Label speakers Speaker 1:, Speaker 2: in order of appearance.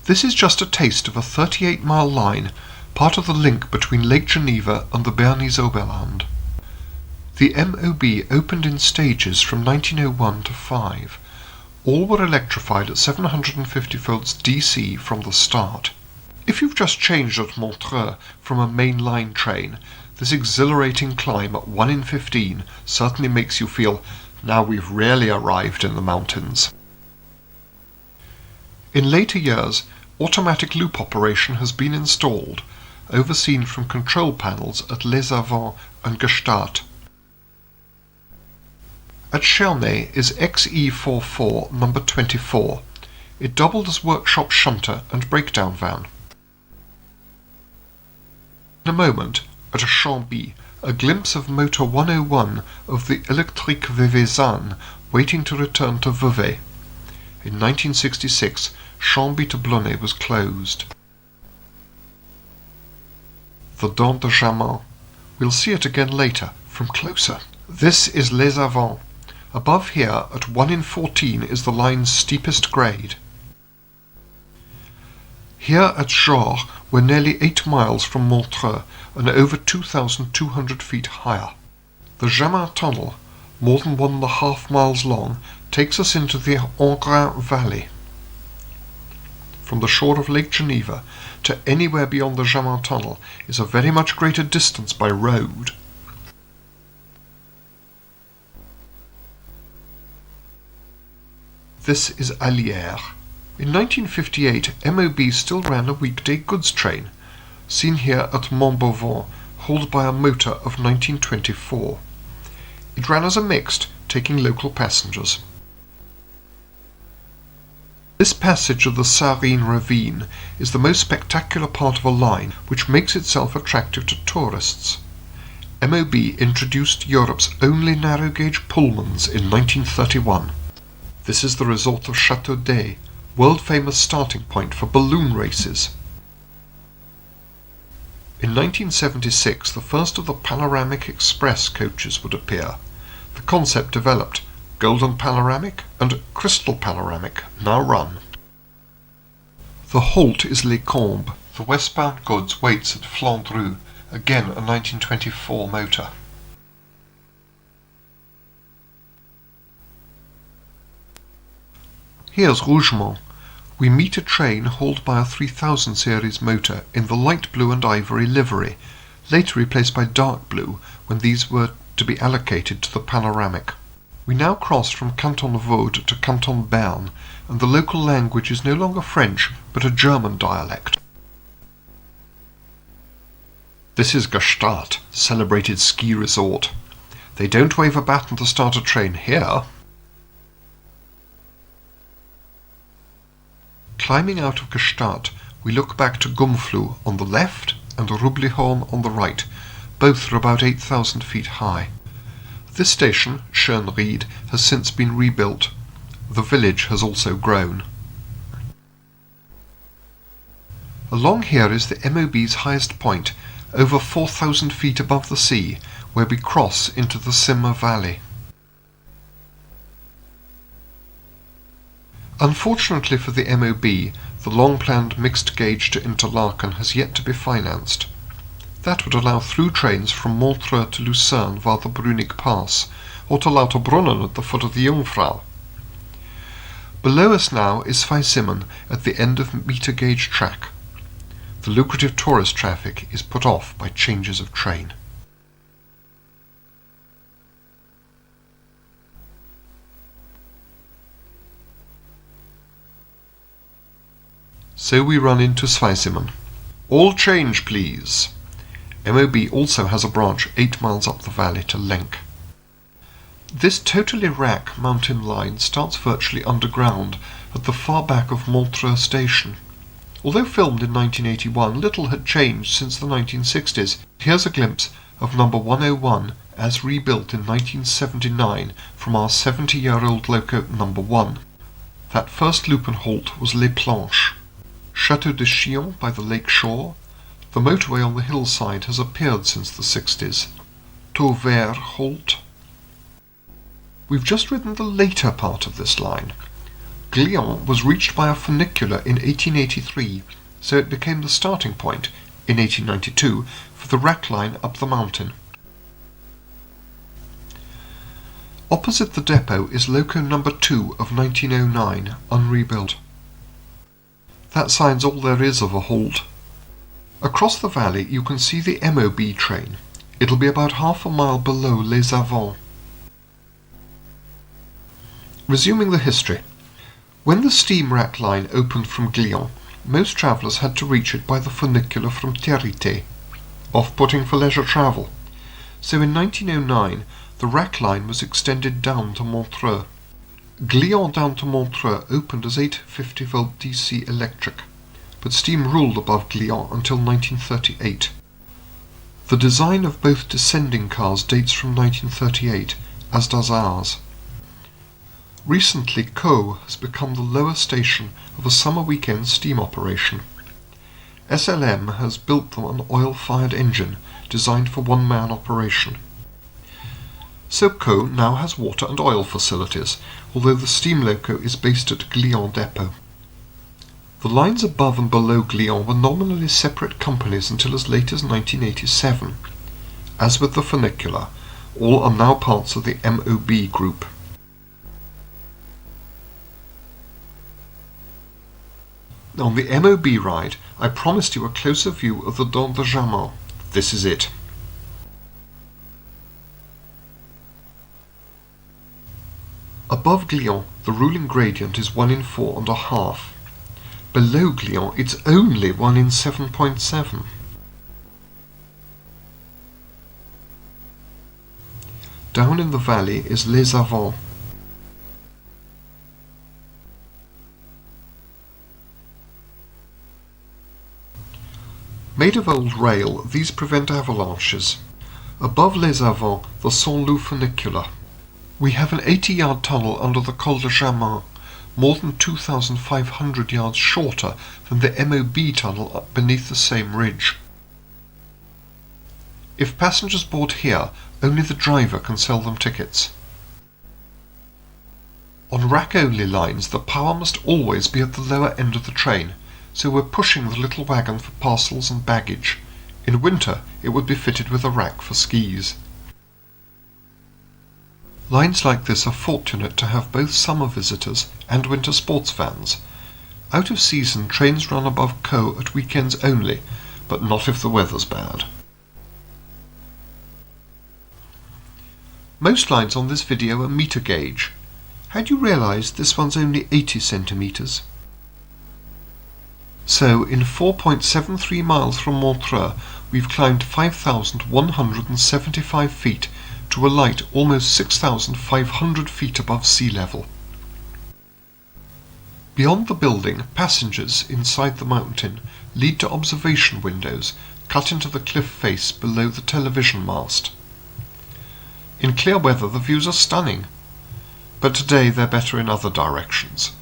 Speaker 1: This is just a taste of a 38-mile line, part of the link between Lake Geneva and the Bernese Oberland. The MOB opened in stages from 1901 to 5. All were electrified at 750 volts DC from the start. If you've just changed at Montreux from a main line train, this exhilarating climb at 1 in 15 certainly makes you feel, now we've really arrived in the mountains. In later years, automatic loop operation has been installed, overseen from control panels at Les Avants and Gstaad. At Chemin is XE44 number 24. It doubled as workshop shunter and breakdown van. In a moment, at Chemin, a glimpse of motor 101 of the Electrique Veuvezane waiting to return to Vevey. In 1966, Chambly to Blonay was closed. The Dent de Chemin. We'll see it again later, from closer. This is Les Avants. Above here, at 1 in 14, is the line's steepest grade. Here at Rochers, we're nearly 8 miles from Montreux and over 2,200 feet higher. The Chemin tunnel, more than 1.5 miles long, takes us into the Engrain Valley. From the shore of Lake Geneva to anywhere beyond the Chemin tunnel is a very much greater distance by road. This is Allières. In 1958, MOB still ran a weekday goods train, seen here at Montbovon, hauled by a motor of 1924. It ran as a mixed, taking local passengers. This passage of the Sarine ravine is the most spectacular part of a line which makes itself attractive to tourists. MOB introduced Europe's only narrow-gauge Pullmans in 1931. This is the resort of Château, world-famous starting point for balloon races. In 1976, the first of the panoramic express coaches would appear. The concept developed, Golden Panoramic and Crystal Panoramic now run. The halt is Les Combes. The westbound goods waits at Flandru, again a 1924 motor. Here's Rougemont. We meet a train hauled by a 3000 series motor in the light blue and ivory livery, later replaced by dark blue when these were to be allocated to the panoramic. We now cross from Canton Vaud to Canton Bern, and the local language is no longer French but a German dialect. This is Gstaad, celebrated ski resort. They don't wave a baton to start a train here. Climbing out of Gstaad, we look back to Gumflou on the left and Rublihorn on the right. Both are about 8,000 feet high. This station, Schönried, has since been rebuilt. The village has also grown. Along here is the MOB's highest point, over 4,000 feet above the sea, where we cross into the Simmer Valley. Unfortunately for the MOB, the long-planned mixed-gauge to Interlaken has yet to be financed. That would allow through trains from Montreux to Lucerne via the Brunig Pass, or to Lauterbrunnen at the foot of the Jungfrau. Below us now is Zweisimmen at the end of meter-gauge track. The lucrative tourist traffic is put off by changes of train. So we run into Zweisimmen. All change, please. MOB also has a branch 8 miles up the valley to Lenk. This totally rack mountain line starts virtually underground at the far back of Montreux station. Although filmed in 1981, little had changed since the 1960s. Here's a glimpse of number 101 as rebuilt in 1979 from our 70-year-old loco number 1. That first loop and halt was Les Planches. Château de Chillon by the lake shore. The motorway on the hillside has appeared since the 60s. Tauvert halt. We've just ridden the later part of this line. Glion was reached by a funicular in 1883, so it became the starting point, in 1892, for the rack line up the mountain. Opposite the depot is Loco number 2 of 1909, unrebuilt. That sign's all there is of a halt. Across the valley you can see the M.O.B. train. It'll be about half a mile below Les Avants. Resuming the history. When the steam rack line opened from Glion, most travellers had to reach it by the funicular from Térité, off-putting for leisure travel. So in 1909 the rack line was extended down to Montreux. Glion down to Montreux opened as 850-volt DC electric, but steam ruled above Glion until 1938. The design of both descending cars dates from 1938, as does ours. Recently, Caux has become the lower station of a summer weekend steam operation. SLM has built them an oil-fired engine designed for one-man operation. So Caux now has water and oil facilities, although the steam loco is based at Glion depot. The lines above and below Glion were nominally separate companies until as late as 1987. As with the funicular, all are now parts of the M.O.B. group. On the M.O.B. ride, I promised you a closer view of the Dent de Chemin. This is it. Above Glion, the ruling gradient is 1 in 4.5. Below Glion, it's only 1 in 7.7. Down in the valley is Les Avants. Made of old rail, these prevent avalanches. Above Les Avants, the Saint-Loup funicular. We have an 80-yard tunnel under the Col de Chemin, more than 2,500 yards shorter than the M.O.B. tunnel up beneath the same ridge. If passengers board here, only the driver can sell them tickets. On rack-only lines, the power must always be at the lower end of the train, so we're pushing the little wagon for parcels and baggage. In winter, it would be fitted with a rack for skis. Lines like this are fortunate to have both summer visitors and winter sports fans. Out of season, trains run above Caux at weekends only, but not if the weather's bad. Most lines on this video are metre gauge. Had you realised this one's only 80 centimetres? So, in 4.73 miles from Montreux, we've climbed 5,175 feet to a light almost 6,500 feet above sea level. Beyond the building, passages inside the mountain lead to observation windows cut into the cliff face below the television mast. In clear weather the views are stunning, but today they're better in other directions.